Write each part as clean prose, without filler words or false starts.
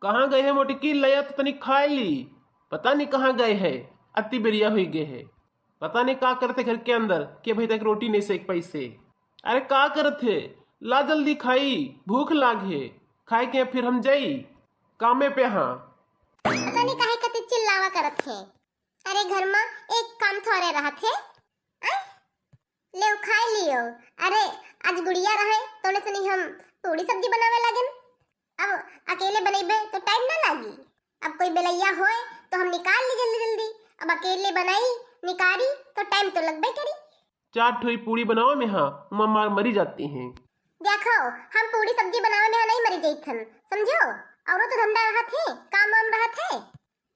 कहाँ गए हैं मोटकी? लया तो तनिक खाए ली। पता नहीं कहाँ गए है। अति बेरिया हुई गए है। पता नहीं का करते घर के अंदर कि भाई तक रोटी नहीं सेक पैसे। अरे का करते? ला जल्दी खाई, भूख लागे। खाए के फिर हम जाई कामे पे। हाँ पता नहीं काहे कते चिल्लावा करत है। अरे घर में एक काम थोड़े रहा थे। ले खाए लियो। अरे आज गुड़िया रहे तोने से नहीं हम पूरी सब्जी बनावे लागन। अब अकेले बनेबे तो टाइम ना लागी। अब कोई बेलैया होए तो हम निकाल ली जल्दी जल्दी। अब अकेले बनाई निकारी तो टाइम तो लगबे करी। 4 ठोई पूरी बनाओ में। हाँ मम्मा मरी जाती हैं। देखो हम पूरी सब्जी बनावे में नहीं मरी जईथन, समझो। औरो तो धंधा रहा थे, काम वाम रहा थे।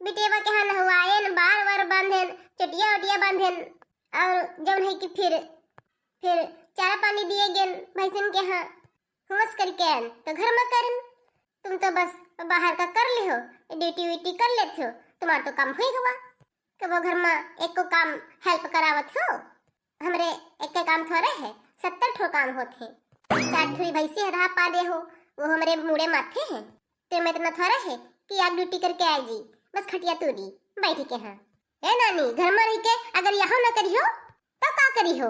बिटेवा के हां नहवाएन, बार बार बांधेन, चटिया उटिया बांधेन। और जब है कि फिर चाय पानी दिए गेन भैंसन के हां हुमस करके आन तो घर में करन। तुम तो बस बाहर का कर ले हो, ड्यूटी व्यूटी कर लेते हो। तुम्हारा तो काम हुई हुआ कि वो घर में एक को काम हेल्प करावत हो। हमरे एक के काम थोड़े है, 70 ठो काम होते। 4 ठो भैंसी रहा पा दे हो, वो हमरे मुड़े माथे हैं। तो मैं इतना थोड़ा है कि आप ड्यूटी करके आएगी बस खटिया तोड़ी बैठी के। हाँ ए नानी, घर में रह के अगर यहाँ ना करी हो तो का करी हो?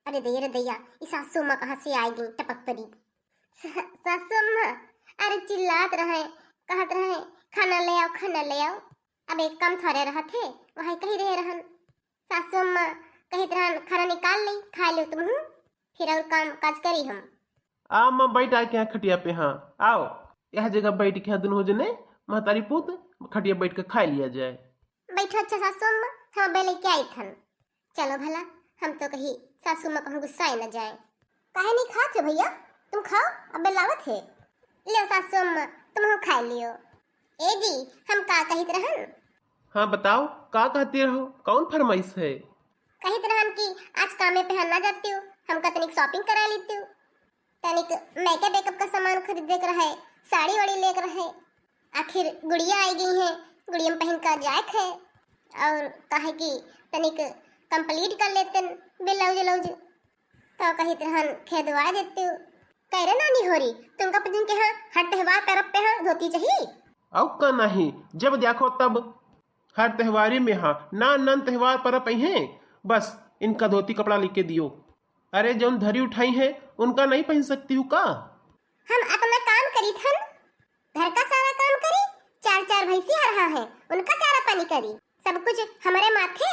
अरे दैया इस सासू माँ कहाँ से आएगी टपक पड़ी। सासू माँ अरे चिल्लात रहे, कहत रहे खाना ले आओ खाना ले आओ। अब एक काम थोड़े रहा थे वही कही रहे रहन। सासू माँ कहित रहन खाना निकाल ली खा लो तुम, फिर और काम काज करी हम। आ माँ बैठ आके यहाँ खटिया पे। हाँ आओ यह जगह बैठ के दुनू जने महतारी पुत खटिया बैठ के खा लिया जाए। बैठो अच्छा सासू अम्मा, हम बेले क्या आई थन। चलो भला हम तो कहीं सासू माँ कहूँ गुस्सा न जाए। काहे नहीं खाते भैया? तुम खाओ, अब लावत है। ले सासू अम्मा तुम हो खा लियो। ए जी हम का कहित रहन? हाँ बताओ का कहती रहो, कौन फरमाइश है? कहित रहन कि आज कामे पे ना जाती हूँ, हमका तनिक शॉपिंग करा लेती हूँ। तनिक मेकअप का सामान खरीदे कर है, साड़ी वाड़ी लेकर है। आखिर गुड़िया आई गई है, गुड़िया में पहन कर जाए है। और कहे कि तनिक कंप्लीट कर लेते ब्लाउज व्लाउज। तो कही तरह खेदवा देते हो। कह रहे नानी हो रही तुमका दिन के हाँ हर त्योहार तरफ पे हाँ धोती चाहिए। अब का नहीं, जब देखो तब हर त्योहारी में। हाँ नान त्योहार पर हैं बस इनका धोती कपड़ा लेके दियो। अरे जो धरी उठाई है उनका नहीं पहन सकती हूँ का? हम अपना काम करी थन, घर का सारा काम करी। 4 भैंसी रहा है उनका चारा पानी करी, सब कुछ हमारे माथे।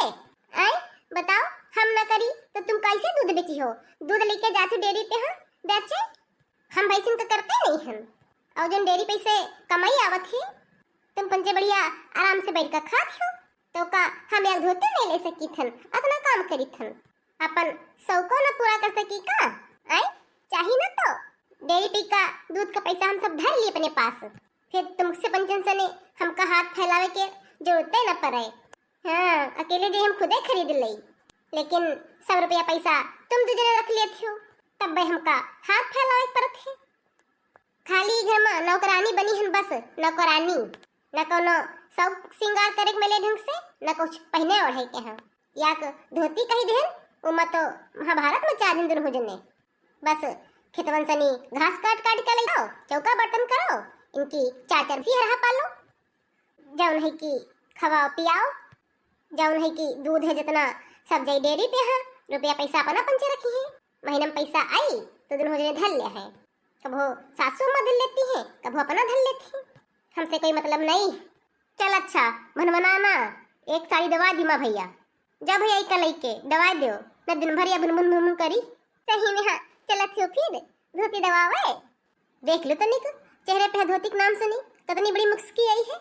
आई बताओ हम न करी तो तुम कैसे दूध बेची हो? दूध लेके जाते डेयरी पे हाँ बेचे। हम भैंसिन तो करते नहीं हम। और जो डेयरी पैसे कमाई आवत है तुम पंचे बढ़िया आराम से बैठ कर खाती हो। तो का हम एक धोते नहीं ले सकी थन, अपना काम करी थन। अपन सौको न पूरा कर सकी का? आई चाहिए ना तो डेयरी पे का दूध का पैसा हम सब धर लिए अपने पास। फिर तुमसे पंचन से हमका हाथ फैलावे के जरूरत न पड़े। हाँ अकेले जो हम खुदे खरीद ली, लेकिन 100 रुपया पैसा तुम दूसरे रख लेते हो तब भाई हमका हाथ फैलावे पड़त है। खाली घर में नौकरानी बनी है बस, नौकरानी न कोनो सब श्रृंगार करे मिले ढंग से, न कुछ पहने ओढ़े के हैं। या धोती कही देन उमा तो महाभारत में 4 दिन हो जने। बस खेतवन सनी घास काट काट के ले आओ, चौका बर्तन करो, इनकी 4 सी रहा पालो। जौन है कि खवाओ पियाओ, जौन है कि दूध है जितना सब जाई डेयरी पे है। रुपया पैसा अपना पंचे रखी है, महीना में पैसा आई तो दिन हो जने धर ले है। कभो सासू माँ धर लेती है, कभो अपना धर लेती है। हमसे कोई मतलब नहीं। चल अच्छा भनभनाना एक साड़ी दवा दी माँ भैया। जब भैया का लेके दवा दो न दिन भर या भुन भुन करी सही में। हाँ चलत हो फिर धोती दवावे। देख लो तनिक चेहरे पे धोती के नाम सुनी कितनी बड़ी मुस्की आई है।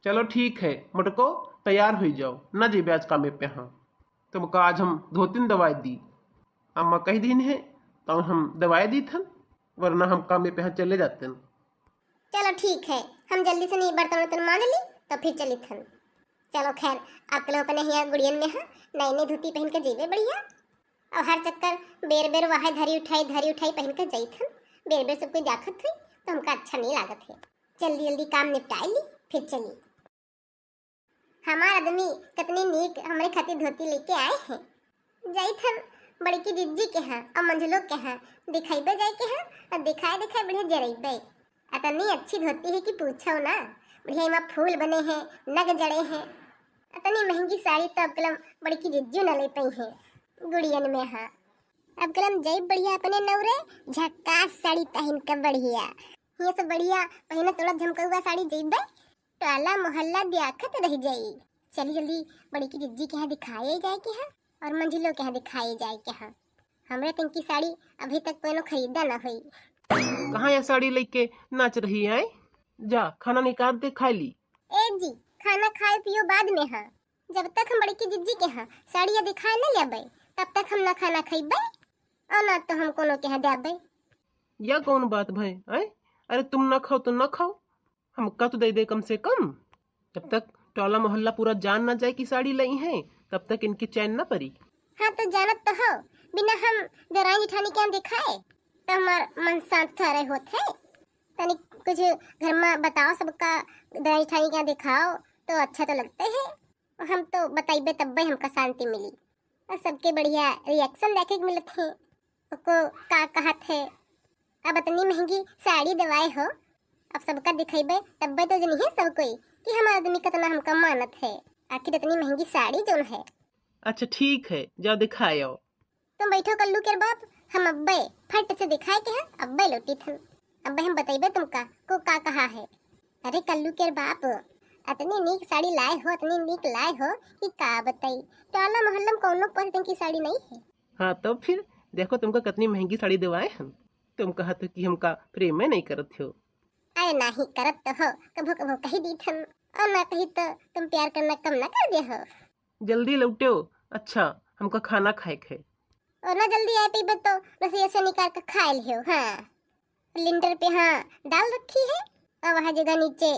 चलो ठीक है मुटको तैयार हो जाओ, न जी ब्याज कामे पे। हाँ तुमको आज हम धोती दवाई दी, अम्मा कही दिन है तो हम दवाई दी थन, वरना हम कामे पे हाँ चले जाते। चलो ठीक है हम जल्दी से नहीं बर्तन वर्तन मान ली तो फिर चली थन। चलो खैर आप लोग अपने यहाँ गुड़ियन में हाँ नई नई धोती पहन के जेबे बढ़िया। और हर चक्कर बेर बेर वहाँ धरी उठाई पहन के जाई थन। बेर बेर सब कोई जाखत हुई तो हमका अच्छा नहीं लागत है। जल्दी जल्दी काम निपटाई ली फिर चली। हमारा आदमी कितनी नीक हमारे खातिर धोती लेके आए हैं। जाई थन बड़ी की दीदी के हैं और मंझलों के हैं दिखाई जाए के हैं और दिखाए बढ़िया जरेबे। इतनी अच्छी धोती है कि पूछो ना। बढ़िया इमा फूल बने हैं, नग जड़े हैं। इतनी महंगी साड़ी तो अब कलम बड़ी की जिज्जू न ले पई है गुड़ियन में। हाँ अब कलम जय बढ़िया अपने नवरे झक्कास साड़ी पहन कर बढ़िया, ये सब बढ़िया पहने थोड़ा झमकौआ साड़ी जइबे टोला मोहल्ला दियाखत रह जाई। चली जल्दी बड़ी की जिज्जी के यहाँ दिखाए जाए के है और मंजिलों के यहाँ दिखाए जाए के है। हमरे तन की साड़ी अभी तक कोनो खरीदा ना हुई। कहाँ यह साड़ी लेके नाच रही है? जा खाना निकाल दे, खा ली। ए जी खाना खाए पियो बाद में है। जब तक हम बड़ी की जिज्जी के यहाँ साड़ियाँ दिखाए न लेबे तब तक हम ना खाना खइबे और ना तो हम कोनो के यहाँ देबे। यह कौन बात भाई? अरे तुम ना खाओ तो ना खाओ, हमका तो दे दे कम से कम। जब तक टोला मोहल्ला पूरा जान ना जाए कि साड़ी लाई है तब तक इनकी चैन ना पड़ी। हाँ तो जानत तो हो, बिना हम दराई जिठानी के यहाँ दिखाए तो हमार मन शांत थोड़े होते। तनी कुछ घर में बताओ सबका दराई जिठानी के यहाँ दिखाओ तो अच्छा तो लगते है। और हम तो बताइबे तब हमका शांति मिली और सबके बढ़िया रिएक्शन देखे मिलत है। को का कहत है अब इतनी महंगी साड़ी दवाए हो, अब सबका दिखेबे तब तो जनी है सब कोई कि हमारा आदमी कितना हमका मानत है। आखिर इतनी महंगी साड़ी जोन है। अच्छा ठीक है, जाओ दिखाए आओ। तुम बैठो कल्लू के बाप, हम अब्बे फट से दिखाए के हैं अब्बे लौटी थन। अब्बे हम बताइबे तुमका को का कहा है। अरे कल्लू के बाप इतनी नीक साड़ी लाए हो, इतनी नीक लाए हो कि का बताई। टोला मोहल्ला में कौनो पसंद की साड़ी नहीं है। हाँ तो फिर देखो तुमका कितनी महंगी साड़ी दिवाए हम। तुम कहत हो कि हमका प्रेम में नहीं करत हो। अरे नहीं करत तो हो, कभो कभो कही दी थन और ना कही तो तुम प्यार करना कम ना कर दे हो। जल्दी लौटो। अच्छा हमका खाना खाए है। और ना जल्दी आए पीबे तो रसोई से निकाल कर खा लियो। हाँ लिंटर पे हाँ दाल रखी है और वहाँ जगह नीचे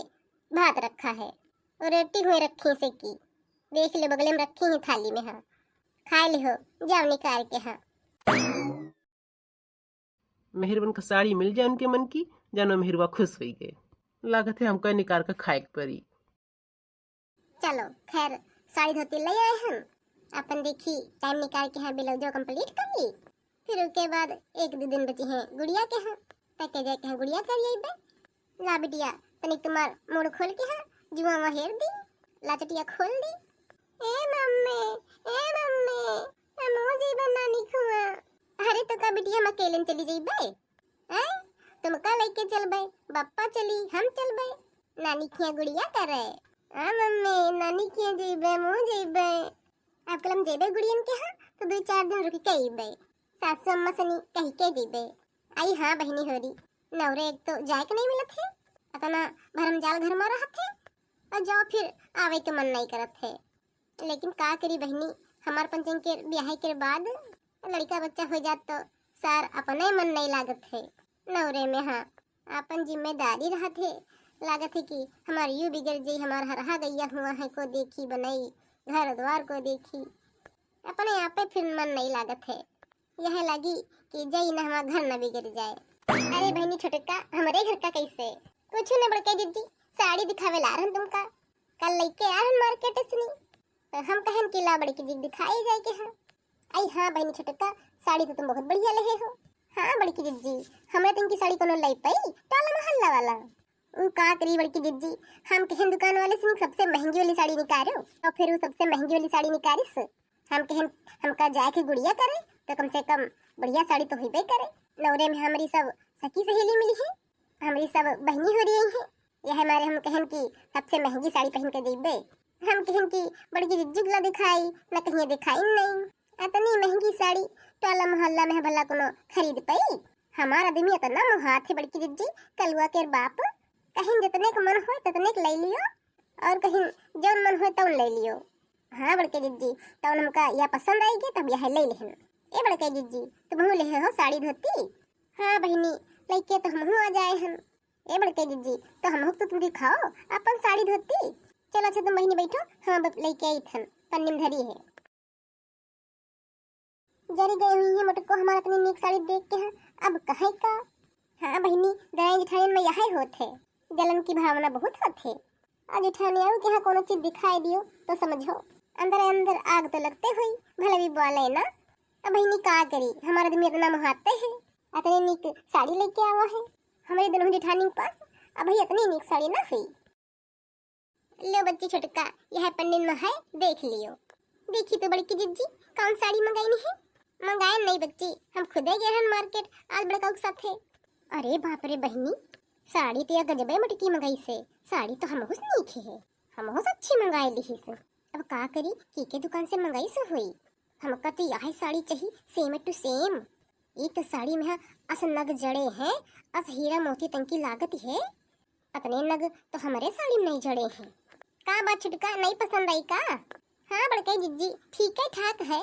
भात रखा है और रोटी हुई रखी से की देख ले बगले में रखी है थाली में। हाँ खा लियो, जाओ निकाल के। हाँ मेहरबन का साड़ी मिल जाए उनके मन की, जानो मेहरबा खुश हुई गए। लागत है हमका निकाल कर खाए परी। चलो खैर साड़ी धोती ले आए हम अपन देखी टाइम निकाल के। हाँ ब्लाउजो कंप्लीट कर ली। फिर उसके बाद एक दो दिन बची हैं गुड़िया के। हाँ तके जाए के हाँ गुड़िया कर बे ला बिटिया तनिक तुम्हार मुड़ खोल के। हाँ जुआ वहेर दी लाचटिया खोल दी। ए मम्मी हम हो जइबे नानी खुआ। अरे तो का बिटिया हम अकेले चली जइबे हैं? तुम का लेके चलबे? बप्पा चली हम चलबे नानी खिया गुड़िया करे। आ मम्मी नानी खिया जइबे मुँह जइबे। अब कल हम जेबे गुड़ियन के। हाँ तो 2-4 दिन रुक के अइबे। सासू अम्मा सनी कही के जइबे। आई हाँ बहनी होरी नवरे एक तो जाए के नहीं मिलत है, अपना भरम जाल घर में रहत है और जाओ फिर आवे के मन नहीं करत है। लेकिन का करी बहनी, हमार पंचन के ब्याह के बाद लड़का बच्चा हो जात तो सार अपने मन नहीं लागत है नवरे में। हाँ अपन जिम्मेदारी रहत है, लागत है कि हमार यू बिगड़ जाई, हमार हरहा गैया हुआ है को देखी बनाई घर द्वार को देखी अपने यहाँ पे फिर मन नहीं लागत है। यह लगी कि जई न हमारा घर न बिगड़ जाए। अरे बहनी छोटका हमारे घर का कैसे कुछ न बड़के जिज्जी साड़ी दिखावे ला रहन तुमका कल लेके आ रहन मार्केट से तो हम कहन कि ला बड़की जिज्जी दिखाई जाए के। हाँ आई हाँ बहनी छोटका साड़ी तो तुम बहुत बढ़िया लगे हो। हाँ बड़की जिज्जी हमरे तुमकी साड़ी कोनो लाई पाई टोला मोहल्ला वाला उ का करी बड़की जिज्जी, हम कहन दुकान वाले से सबसे महंगी वाली साड़ी निकालो और फिर वो सबसे महंगी वाली साड़ी निकालिस हम कहन हमका जाए के गुड़िया करे तो कम से कम बढ़िया साड़ी तो होबे करे। नवरे में हमारी सब सखी सहेली मिली है, हमारी सब बहनी हो रही है। यह हमारे हम कहन की सबसे महंगी साड़ी पहन के जइबे। हम कहन की बड़की जिज्जी ला दिखाई न कहीं दिखाई नहीं। इतनी महंगी साड़ी टोला मोहल्ला में भला कोनो खरीद पाई? हमारा आदमी इतना मुहात है बड़की जिज्जी कलुआ के बाप, कहीं जितने का मन हो ततने ले लियो और कहीं जौन मन हो तौन ले लियो। हाँ बड़के जिज्जी तौन हमका यह पसंद आएगी तब यह ले लेहन। ए बड़के जिज्जी तुम ले हो साड़ी धोती? हाँ बहनी लेके तो हम आ जाए हन। ए बड़के जिज्जी तो हम तो तुम दिखाओ अपन साड़ी धोती। चलो अच्छा तुम बहनी बैठो, हम लेके आई थन पन्नी में धरी है। जरी गई हुई है मोटको हमारा इतनी नीक साड़ी देख के। हाँ अब कहे का? हाँ बहनी दराई जिठानी में यही होते जलन की भावना बहुत होते। आज जिठानी आओ कि हाँ कोनो चीज दिखाई दियो तो समझो अंदर अंदर आग तो लगते हुई भले भी बोले ना। अब बहनी का करी हमारा आदमी इतना मुहाते है इतनी नीक साड़ी लेके आवा है। हमारे दोनों जेठानी के पास अब इतनी नीक साड़ी ना हुई। लो बच्ची छोटका, यह पन्नी में है, देख लियो। देखी तो बड़की जिज्जी कौन साड़ी मंगाई नहीं है। मंगाए नहीं बच्ची, हम खुदे गए हैं मार्केट आज बड़का के साथ है। अरे बाप रे बहनी, साड़ी तो गजबे मटकी मंगाई से। साड़ी तो हम हुस नहीं है, हम हुस अच्छी मंगाई ली से। अब का करी की दुकान से मंगाई से हुई। हमका तो यही साड़ी चाहिए सेम टू सेम। एक तो साड़ी में अस नग जड़े हैं, अस हीरा मोती तंकी लागत है, अतने नग तो हमारे साड़ी में नहीं जड़े हैं। का बात छुटका, नहीं पसंद आई का? हाँ बड़के जिज्जी ठीक है ठाक है।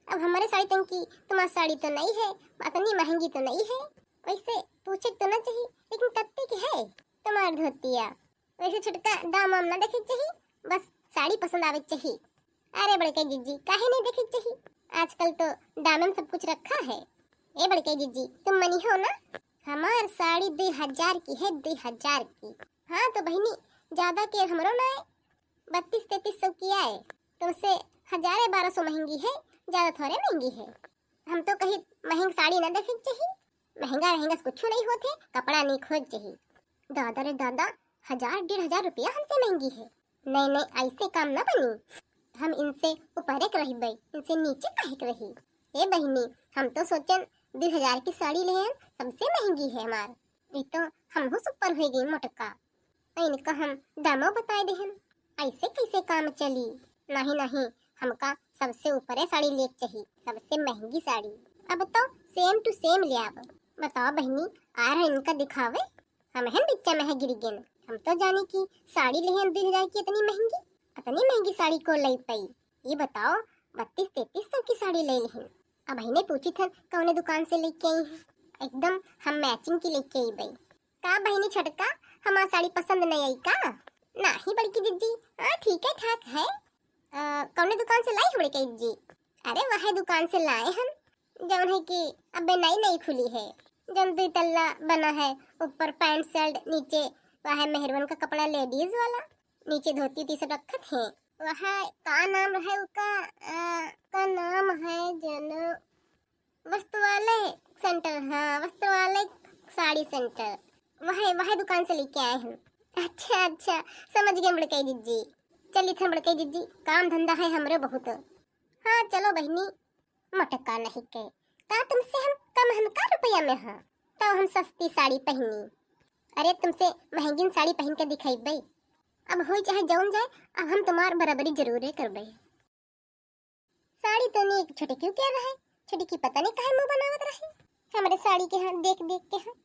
अब हमारे साड़ी तंकी तुम्हारी साड़ी तो नहीं है, इतनी महंगी तो नहीं है। वैसे पूछे तो ना चाहिए, लेकिन कत्ते की है तुम्हारी धोतिया। वैसे छुटका दाम वाम ना देखे चाहिए, बस साड़ी पसंद आवे चाहिए। अरे बड़के जिज्जी काहे नहीं देखे चाहिए, आजकल तो दाम में सब कुछ रखा है। ए बड़के जिज्जी तुम मनी हो ना, हमार साड़ी 2000 की है, 2000 की। हाँ तो बहनी ज्यादा के हमरो ना है, 32-3300 की आए। तुमसे 1000-1200 महंगी है, ज्यादा थोड़े महंगी है। हम तो कहीं महंगी साड़ी ना देखे चाहिए, महंगा कुछ नहीं होते, कपड़ा नहीं खोज चाहिए। दादा रे दादा, 1000-1500 रुपया हमसे महंगी है। नहीं नहीं ऐसे काम ना बनी, हम इनसे ऊपर एक रही भाई, इनसे नीचे काहे के रही। ए बहनी हम तो सोचन 2000 की साड़ी ले सबसे महंगी है हमार, ये तो हम हो सुपर हो गई मोटका। इनका हम दामो बताए देहन, ऐसे कैसे काम चली। नहीं नहीं हमका सबसे ऊपर है साड़ी ले चाहिए, सबसे महंगी साड़ी। अब तो सेम टू सेम ले आव। बताओ बहनी आ रहा इनका दिखावे, हम हैं बिच्चा में है गिरगिन। हम तो जाने की साड़ी ले 2000 की इतनी महंगी साड़ी को ले पाई। ये बताओ 32-3300 की साड़ी ले ली। अब ने पूछी था कौन दुकान से लेके आई है, एकदम हम मैचिंग की लेके आई भाई। का बहनी छटका हमारी साड़ी पसंद नहीं आई का? नहीं बड़की जिज्जी हाँ ठीक है ठाक है। कौन दुकान से लाई बड़की जिज्जी? अरे वह दुकान से लाए हम, जौन है कि अबे नई नई खुली है, जौन 2 तल्ला बना है, ऊपर पैंट शर्ट, नीचे वह मेहरवन का कपड़ा लेडीज वाला, नीचे धोती टी शर्ट रखत है। वह का नाम है उसका, का नाम है जन वस्त्रवालय सेंटर। हाँ वस्त्रवालय साड़ी सेंटर, वह दुकान से लेके आए हैं। अच्छा अच्छा समझ गए बड़कई जिज्जी, चली थे बड़कई जिज्जी, काम धंधा है हमरे बहुत। हाँ चलो बहनी, मटका नहीं के का तुमसे हम का रुपया में हाँ, तो हम सस्ती साड़ी पहनी। अरे तुमसे महंगी साड़ी पहन के दिखाई भाई, अब हो चाहे जौन जाए, अब हम तुम्हार बराबरी जरूर कर भाई। साड़ी तो नहीं छोटे क्यों कह रहा है, छोटी की पता नहीं कहाँ मुंह बनावत रही हमारे साड़ी के हाथ देख देख के। हाँ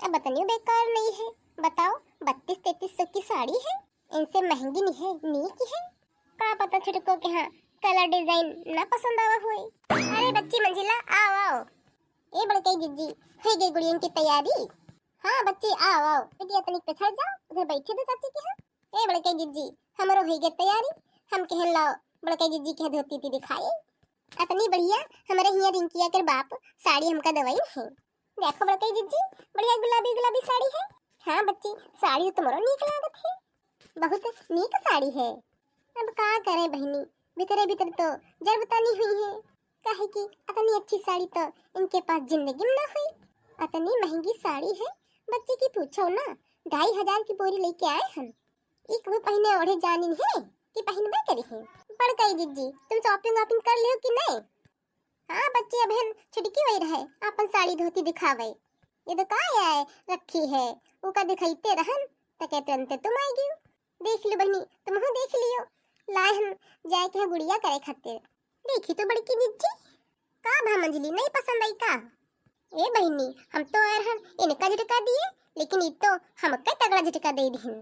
अब बतानियो बेकार नहीं है, बताओ 32-3300 की साड़ी है, इनसे महंगी नहीं है, नी की है। का पता छुटको के हाँ कलर डिजाइन ना पसंद आवा हुई। अरे बच्ची मंजिला आओ आओ। ए बड़कई जिज्जी हो गई गुड़ियन की तैयारी? हाँ बच्ची आओ आओ, बेटी तनिक पे चढ़ जाओ, उधर बैठे दो चाची के। हाँ ए बड़कई जिज्जी हमरो हो गई तैयारी, हम कहन लाओ बड़कई जिज्जी के धोती थी दिखाए। इतनी बढ़िया हमारे हिया रिंकिया के बाप साड़ी हमका दवाई है। देखो बड़कई जिज्जी बढ़िया गुलाबी गुलाबी साड़ी है। हाँ बच्ची साड़ी तो तुम्हारो नीक लागत है, बहुत नीक साड़ी है। अब का करे बहनी, भीतरे भीतर तो जरबतानी हुई है, काहे की इतनी अच्छी साड़ी तो इनके पास जिंदगी में ना हुई। इतनी महंगी साड़ी है, बच्चे की पूछो ना, 2500 की बोरी लेके आए हम। एक वो पहने ओढ़े जानी है कि पहनबे करी है। बड़कई जिज्जी तुम शॉपिंग वॉपिंग कर लियो कि नहीं? हाँ बच्ची बहन छुटकी वही रहे, अपन साड़ी धोती दिखावे। ये तो का है रखी है, वो का दिखाईते रहन तो कहते अंते तुम आई गई। देख लो बहनी, तुम हो देख लियो, लाए हम जाए के गुड़िया करे खातिर। देखी तो बड़की जिज्जी का भा मंजली नहीं पसंद आई का? ए बहनी हम तो आए हन इनका झटका दिए, लेकिन ये तो हमका तगड़ा झटका दे दी।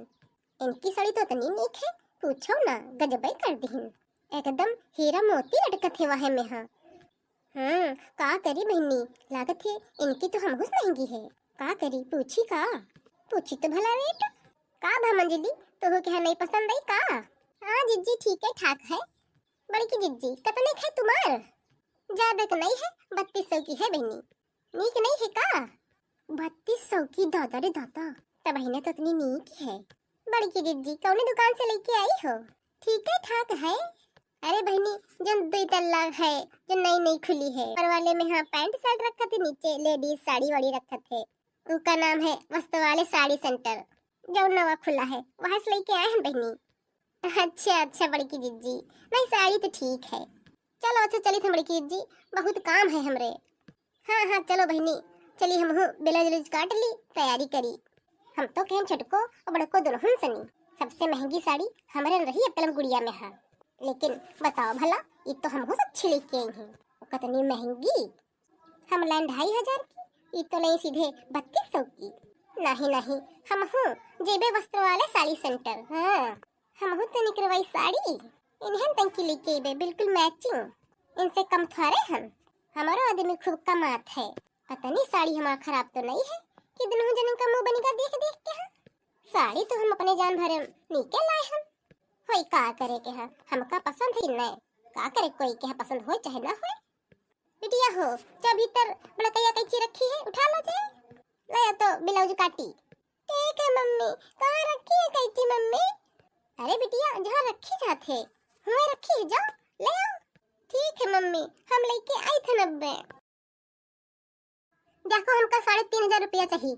इनकी साड़ी तो इतनी नीक है, पूछो ना गजबई कर दी, एकदम हीरा मोती लटकत है वह में। हाँ का करी बहनी, लागत है इनकी तो हमहुस महंगी है। का करी पूछी का? पूछी तो भला रेट का भा मंजली, तो हो क्या नहीं पसंद आई का? हाँ जिज्जी ठीक है ठाक है। बड़की जिज्जी कितने है तुम्हार? ज्यादा तो नहीं है, 3200 की है बहनी। नीक नहीं है का? 3200 की? दादा रे दादा, तब बहने तो इतनी नीक है। बड़की जिज्जी कौन दुकान से लेके आई हो? ठीक है ठाक है। अरे बहनी जो 2 तल्ला है, जो नई नई खुली है, ऊपर वाले में हाँ पैंट शर्ट रखा थे, नीचे लेडीज साड़ी वाड़ी रखा थे, उसका नाम है वस्त्र वाले साड़ी सेंटर, जो नवा खुला है, वहां से लेके आए हैं बहनी। अच्छा अच्छा बड़की जीजी, नहीं साड़ी तो ठीक है। चलो अच्छा चली थे बड़की जीजी, बहुत काम है हमरे। हाँ हाँ चलो बहनी, चली हम ब्लाउज काट ली, तैयारी करी। हम तो कहें छोटको और बड़को दुल्हन सनी, सबसे महंगी साड़ी हमारे रही है पलम गुड़िया में। हाँ लेकिन बताओ भला, ये तो हम बहुत अच्छी लेके आई हैं, कितनी महंगी। हम लाइन 2500 की, ये तो नहीं सीधे 3200 की। नहीं नहीं, हम हूँ जेबे वस्त्र वाले साड़ी सेंटर। हाँ हम हूँ तो निकलवाई साड़ी, इन्हें तंकी लेके बे बिल्कुल मैचिंग, इनसे कम थोड़े हम। हमारा आदमी खूब कमात है, पता नहीं साड़ी हमारा खराब तो नहीं है कि दोनों जन का मुंह बनेगा देख देख के। हाँ साड़ी तो हम अपने जान भरे नीचे लाए हम, होई का करे के। हाँ हमका पसंद है नहीं, का करे कोई के पसंद हो चाहे ना हो। बिटिया हो जो भीतर बड़कैया कैची रखी है उठा लो जे, ले तो ब्लाउज काटी। ठीक है मम्मी, कहाँ रखी है कैची मम्मी? अरे बिटिया जहाँ रखी जाते हुए रखी है, जाओ ले आओ। ठीक है मम्मी, हम लेके आई थे 90। देखो हमका 3500 रुपया चाहिए,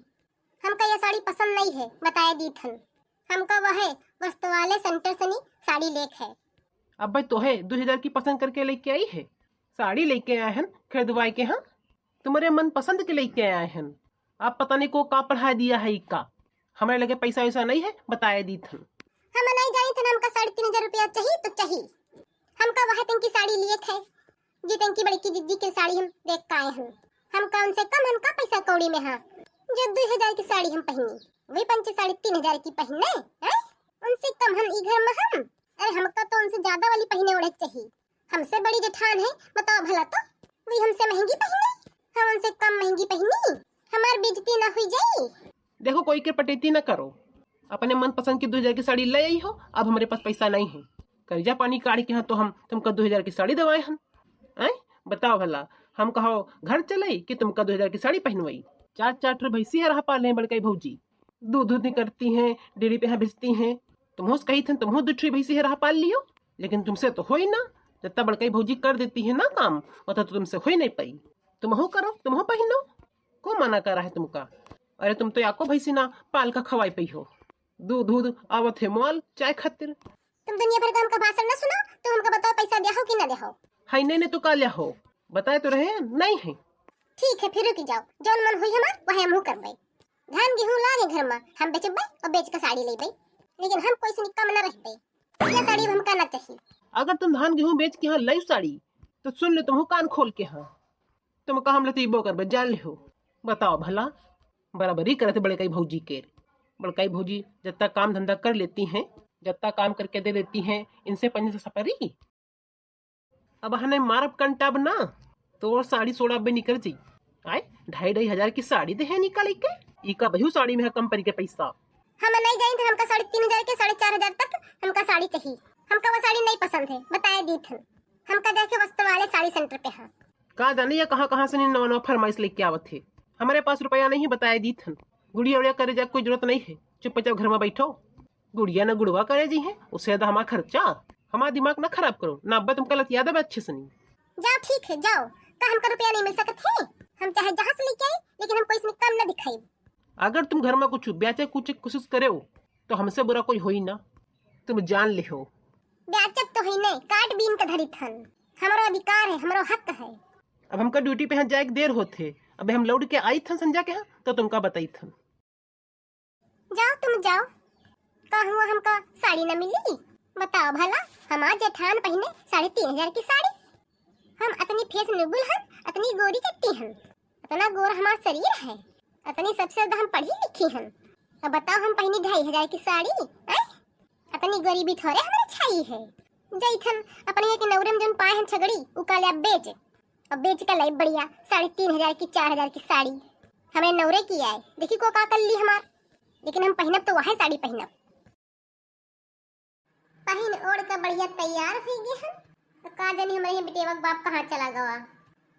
हमका यह साड़ी पसंद नहीं है, बताया दी थन। हमका वह है वस्त्र वाले सेंटर से नहीं साड़ी लेक है। अब भाई तो है 2000 की पसंद करके लेके आई है, साड़ी लेके आए हैं खरीदवाई के। हाँ तुम्हारे मन पसंद के लेके आए हैं, आप पता नहीं को का पढ़ा दिया है का, हमारे लगे पैसा वैसा नहीं है, बताया दी थन। हम नहीं जानी थन, हमका 3500 रुपया चाहिए तो चाहिए। हमका वह तंकी साड़ी लिए है, जी तंकी बड़ी की जिद्दी की साड़ी हम देख के आए हैं। हमका उनसे कम हमका पैसा कौड़ी में। हाँ जो 2000 की साड़ी हम पहनी, वही पंची साड़ी 3000 की पहने हैं, उनसे कम हम ई घर में हम। अरे हमका तो उनसे ज्यादा वाली पहने उड़े चाहिए, हमसे बड़ी जेठान है बताओ भला, तो वही हमसे महंगी पहने, हम उनसे कम महंगी पहनी, हमारी बेइज्जती ना हुई जाए। देखो कोई के पटेती ना करो, अपने मन पसंद की 2000 की साड़ी ले आई हो। अब हमारे पास पैसा नहीं है, कर्जा पानी काट के हाँ तो हम तुमका 2000 की साड़ी दवाए हम। बताओ भला, हम कहो घर चले कि तुमका 2000 की साड़ी पहनवाई। 4 भैंसी रहा पाले बड़कई भौजी, दूध दूध करती हैं, डेयरी पे यहाँ बेचती हैं। तुम कही थे तुम 2 भैंसी रहा पाल लियो, लेकिन तुमसे तो हो ही ना। जितना बड़कई भौजी कर देती है ना काम, उतना तो तुमसे हो ही नहीं पाई। तुम हो करो, तुम हो पहनो, को मना कर रहा है तुमका? अरे तुम तो याको भैंसी ना पाल का खवाई पई हो, दूध दूध आवत है मोल चाय खातिर। तुम दुनिया भर का हमका भाषण ना सुनो, तुम हमका बताओ पैसा दे हो कि ना दे हो। हाई नहीं तो का लिया हो, बताए तो रहे नहीं है। ठीक है फिर रुक जाओ, जौन मन हुई हमार वह हम करबई। धान गेहूं लागे घर में हम बेचबई और बेच के साड़ी लेबई, लेकिन हम कोई से निकम ना रहबई। ये साड़ी हमका ना चाहिए। अगर तुम धान गेहूं बेच के हाँ लई साड़ी तो सुन ले, तुम कान खोल के। हाँ तुम कहा हम लतीबो कर जान ले हो। बताओ भला, बराबरी करते बड़े कई भौजी के। बड़कई भौजी जितना काम धंधा कर लेती हैं, जितना काम करके दे देती हैं, इनसे पंजे से सपरी। अब हने मारब कंटाब ना तो और साड़ी सोड़ा बे निकल जी। आए 2,500 की साड़ी दे है निकाल के, इका बहु साड़ी में है कम परी के पैसा। हम नहीं जाई थे, हमका 3500 के 4500 तक हमका साड़ी चाहिए। हमका वो साड़ी नहीं पसंद है, बताया दी थन। हमका जाके वस्त्र वाले साड़ी सेंटर पे। हाँ कहा जाने या कहाँ से नवा नवा फरमाइश लेके आवत थे। हमारे पास रुपया नहीं, बताया दी थन। गुड़िया उड़िया करे जा कोई जरूरत नहीं है, चुपचाप घर में बैठो। गुड़िया ना गुड़वा करे जी है, उससे ज्यादा हमारा खर्चा। हमारा दिमाग ना खराब करो ना, अब्बा तुमका लत याद है अच्छे से नहीं। जाओ ठीक है जाओ, का हमका रुपया नहीं मिल सकत है? हम चाहे जहाँ से लेके आए, लेकिन हम कोई इसमें कम ना दिखाई। अगर तुम घर में कुछ ब्याचे कुछ कोशिश करे हो तो हमसे बुरा कोई हो ही ना, तुम जान ले हो। ब्याचक तो ही नहीं, काट बीन का धरी थन, हमारा अधिकार है, हमारा हक है। अब हमका ड्यूटी पे यहाँ जाए देर होते, अब हम लौट के आई थन संजा के यहाँ तो तुमका बताई थन। जाओ तुम जाओ, का हुआ हमका साड़ी न मिली? बताओ भला, हमार जेठान पहने 3500 की साड़ी। हम अतनी फैशनेबल हैं, अतनी गोरी चट्टी हैं, अतना गोर हमार शरीर है, अतनी सबसे ज्यादा हम पढ़ी लिखी हैं। अब बताओ हम पहनी 2500 की साड़ी, अतनी गरीबी थोड़े हमारे छाई है। जैथन अपने के नवरम जन पाए हैं छगड़ी उकाले बेच, अब बेच का लाई बढ़िया 3500 की 4000 की साड़ी हमें नवरे की आए। देखी को का कर ली हमार, लेकिन हम पहनब तो वह साड़ी पहनब। पहन ओढ़ का बढ़िया तैयार हो गए हम, तो का जानी हमारे बेटेवक बाप कहाँ चला गवा।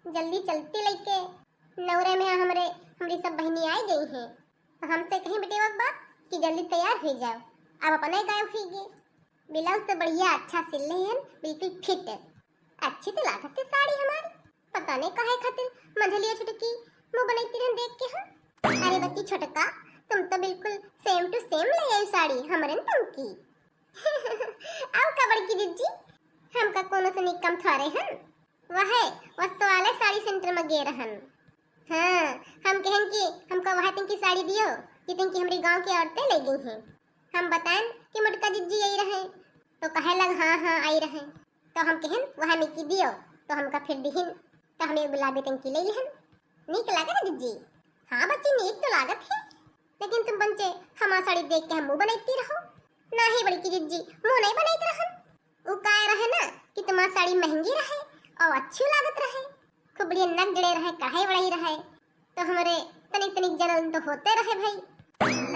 जल्दी चलती लेके नवरे में हमारी सब बहनी आई गई हैं, तो हमसे कहीं बेटेवक बाप कि जल्दी तैयार हो जाओ। अब अपने गायब हो गए। ब्लाउज तो बढ़िया अच्छा सिल रहे हैं, बिल्कुल फिट, अच्छी तो लागत है साड़ी हमारी। पता नहीं काहे खातिर मंझलिया छुटकी मुंह बनाती रहन देख के। हम अरे बच्ची छोटका, तुम तो बिल्कुल सेम टू सेम ले आई साड़ी हमरे न तुमकी। आओ का बड़की दीदी, हमका कोनो से निकम थारे हन, वह वस्तु वाले साड़ी सेंटर में गे रहन। हाँ, हम कहन कि हमका वहाँ तक की साड़ी दियो जितन की हमारी गांव की औरतें ले गई हैं। हम बताएं कि मुटका दीदी आई रहे, तो कहे लग हाँ हाँ आई रहे, तो हम कहन वहाँ मिकी दियो, तो हमका फिर दिहिन, तो हमें गुलाबी तंकी ले लिहन। नीक लागत है दीदी? हाँ बच्ची, नीक तो लागत है, लेकिन तुम बच्चे हमारी साड़ी देख के हम मुँह बनाती रहो ना ही बड़की दीदी, मुँह नहीं बनाती रहन। वो कह रहे ना कि तुम्हारी साड़ी महंगी रहे और अच्छी लागत रहे, खूब बढ़िया नग जड़े रहे, कढ़ाई बढ़ाई रहे, तो हमारे तनिक तनिक जलन तो होते रहे भाई।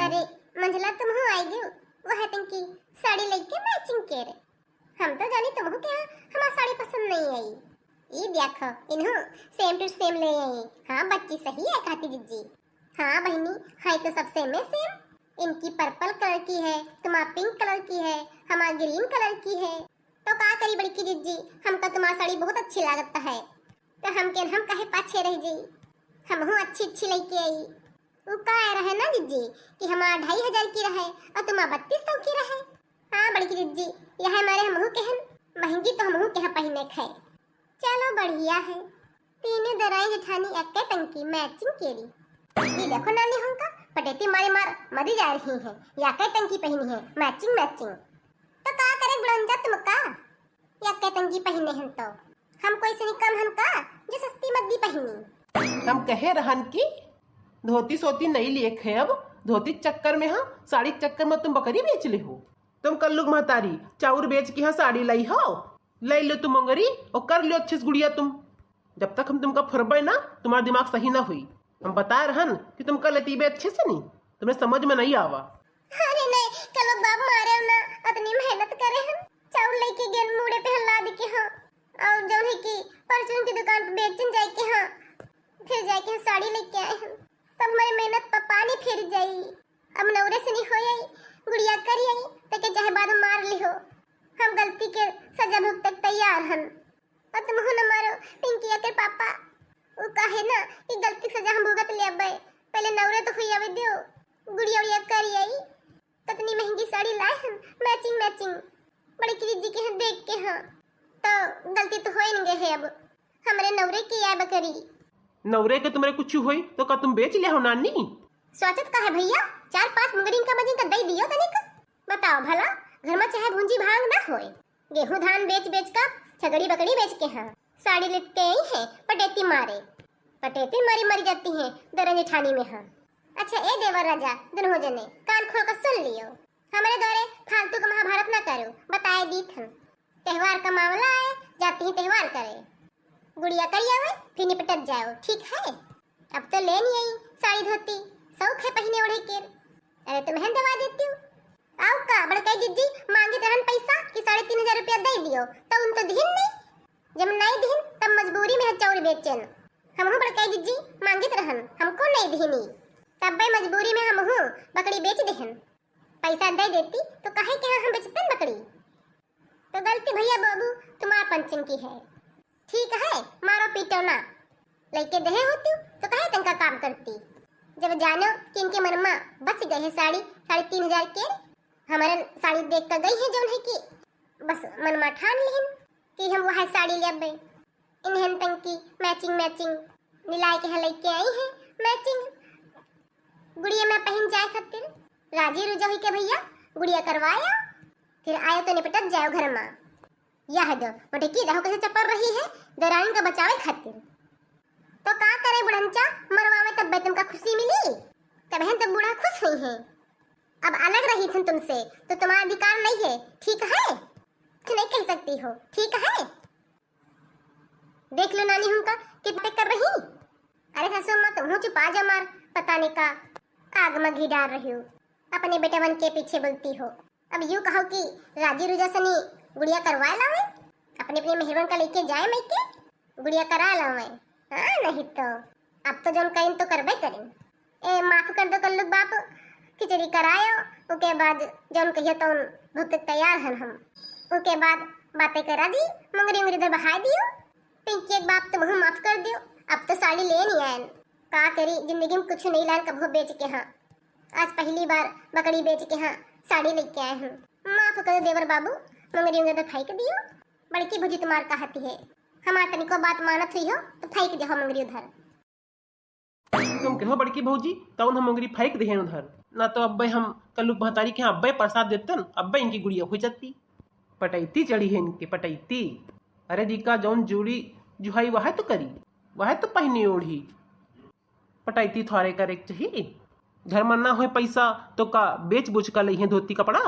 अरे मंझला तुम हो आई गयो वह तंकी साड़ी लेके मैचिंग के रे, हम तो जानी तुम हो क्या हमारी साड़ी पसंद नहीं आई। ये देखो इन्हों सेम टू सेम ले आई। हाँ बच्ची सही है कहती दीदी। हाँ बहनी, है तो सब सेम है सेम। इनकी पर्पल कलर की है, तुम्हारा पिंक कलर की है, हमारा ग्रीन कलर की है, तो का करी बड़की दीदी, हमका तुम्हारी साड़ी बहुत अच्छी लागत है, तो हम कहे पाछे रह गई, हम हूँ अच्छी अच्छी लेके आई। वो कह रहे ना दीदी कि हमारा 2500 की रहे और तुम्हारा 3200 की रहे। हाँ बड़की दीदी, यह हमारे हम कहन महंगी तो हम कह पहने खे। चलो बढ़िया है, तीनों दराई जेठानी एक टंकी मैचिंग केरी। ये देखो नानी हमका पटेती मारे मार मरी जा रही है, या कई टंकी पहनी है मैचिंग मैचिंग, तो का करे बुलंजा तुमका, या कई टंकी पहने हैं तो हम कोई से कम हम का जो सस्ती मद्दी पहनी। हम कहे रहन की धोती सोती नहीं लिए है, अब धोती चक्कर में हाँ साड़ी चक्कर में तुम बकरी बेच ले हो। तुम कल लोग महतारी चाउर बेच के हाँ साड़ी लाई हो, ले लो तुम मंगरी और कर लो अच्छी से गुड़िया तुम। जब तक हम तुमका फरबे ना तुम्हारा दिमाग सही ना हुई। हम बता रहन कि तुम कल लतीबे अच्छे से नहीं, तुम्हें समझ में नहीं आवा। अरे नहीं, कलो बाप मारे ना, इतनी मेहनत करे हम चाउर लेके गेल मुड़े पे हल्ला दी के हाँ, और जो है कि परचून की दुकान पे बेचन जाए के हाँ, फिर जाके हाँ साड़ी लेके आए हम, सब हमारी मेहनत पर पानी फिर जाई। अब नवरे से नहीं हो आई, गुड़िया करी आई तो के चाहे बाद मार ली हो, हम गलती के सजा भुगतक तैयार हन। और तुम हो न मारो पिंकिया के पापा, वो कहे ना कि गलती सजा हम भुगत ले अबे, पहले नवरे तो हुई आवे दियो, गुड़िया उड़िया करी आई, कितनी महंगी साड़ी लाए हम मैचिंग मैचिंग, बड़ी दीदी के हाथ देख के हाँ, तो गलती तो हो ही नहीं है, अब हमारे नवरे की आए बकरी। नवरे के तुम्हारे कुछ हुई तो का तुम बेच ले हो नानी? स्वागत का है भैया, 4-5 मुगरिन का बजिन का दई दियो तनिक। बताओ भला, घर में चाहे भूंजी भांग ना होए, गेहूं धान बेच बेच का छगड़ी बकड़ी बेच के हाँ साड़ी लेते आई है पटेती मारे, पटेती मारी मरी जाती है दरन जेठानी में हाँ। अच्छा ए देवर राजा दोनों जने कान खोल कर सुन लियो, हमारे द्वारे फालतू का महाभारत ना करो, बताए दी थन। त्योहार का मामला आए जाती ही त्योहार करे, गुड़िया करी आवे फिर निपटत जाओ, ठीक है? अब तो ले नहीं आई साड़ी धोती, शौक है पहने ओढ़े के। अरे तुम्हें दवा देती हूँ, आओ का बड़काई दीदी मांगी तरहन पैसा कि 3500 रुपया दे दियो, तो उन तो दिहिन नहीं, जब नहीं दिहिन तब मजबूरी में है चाउर बेचन। हम हूँ बड़काई दीदी मांगित रहन, हमको नहीं दिहिनी, तब भाई मजबूरी में हम हूँ बकरी बेच दिहन, पैसा दे देती तो कहे कि हम बेचतन बकरी। तो गलती भैया बाबू तुम्हारा पंचन की है, ठीक है? मारो पीटो ना, लेके दहे होती तो कहे तंका काम करती। जब जानो कि इनके मन में बच गए है साड़ी 3500 के, हमारे साड़ी देख कर गई है जो है कि बस मन में ठान लिहिन कि हम वहाँ साड़ी ले अबे, इन्हें तंकी मैचिंग मैचिंग मिलाए के लेके आई है मैचिंग, गुड़िया में पहन जाए खातिर राजी रुजा हुई के भैया गुड़िया करवाया, फिर आयो तो निपटत जाओ घर में। यह दो मोटे की दहो कैसे चपर रही है दरानी का बचावे खातिर, तो का करे बुढ़ंचा मरवावे तब तुमका खुशी मिली, तब तो बूढ़ा खुश हुई है। अब अलग रही थी तुमसे तो तुम्हारा अधिकार नहीं है, ठीक है? कुछ नहीं कह सकती हो, ठीक है? देख लो नानी हमका कितने कर रही। अरे ससुर माँ तुम चुपा जा मार, पता नहीं का आग में घी डाल रही हो, अपने बेटे बन के पीछे बोलती हो। अब यूँ कहो कि राजी रुजा सनी गुड़िया करवा लावे, अपने अपने मेहरबान का लेके जाए मैं के गुड़िया करा लावे। हाँ नहीं तो अब तो जौन करें तो करबे करें। ए माफ कर दो कल्लू बाप, खिचड़ी करायो, उसके बाद जौन कहिए तो भुगत तैयार हैं हम, उसके बाद बातें करा दी, मुंगरी उंगरी इधर बहा दियो, पिंकी एक बाप तुम माफ कर दियो, अब तो साड़ी ले नहीं आए, का करी, जिंदगी में कुछ नहीं लान कभो बेच के। हाँ, आज पहली बार बकरी बेच के हाँ साड़ी लेके आए हूँ। माफ कर देवर बाबू, मंगरी उंगली तो फेंक दियो। बड़की भुजी तुम्हार कहती है, हमार तनिको बात मानत हुई हो तो फेंक दे मंगरी उधर। तुम कहो बड़की भौजी तो हम मंगरी फेंक दे उधर, ना तो अब्बे हम कल्लू महतारी के यहाँ अब्बे प्रसाद देतन, अब्बे इनकी गुड़िया हो जाती। पटैती चढ़ी है इनकी पटैती। अरे जी का जौन जूड़ी जुहाई वह तो करी, वह तो पहनी ओढ़ी। पटैती थोड़े करे चाहिए। घर में ना हो पैसा तो का बेच बुच कर ली है धोती कपड़ा।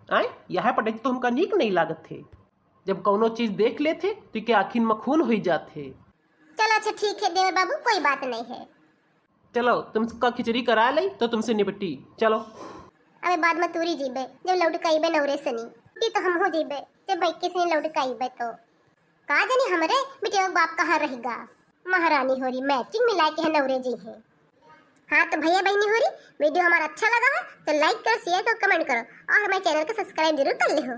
आए यह पटैती तो हमका नीक नहीं लागत थे। जब कौनो चीज देख लेते तो के आखिर में खून हो जाते। चलो अच्छा ठीक है देवर बाबू, कोई बात नहीं है। चलो तुमका खिचड़ी करा ली तो तुमसे निपटी। चलो अबे बाद में तूरी जीबे, जब लौटकाईबे नवरे सनी दी तो हम हो जीबे जब बैके से लौटकाईबे। तो का जानी हमरे बेटे बाप कहाँ रहेगा। महारानी हो रही, मैचिंग मिला के है नवरे जी है। हाँ तो भैया बहनी हो रही, वीडियो हमारा अच्छा लगा है तो लाइक करो, शेयर करो, कमेंट करो और हमारे चैनल को सब्सक्राइब जरूर कर ले हो।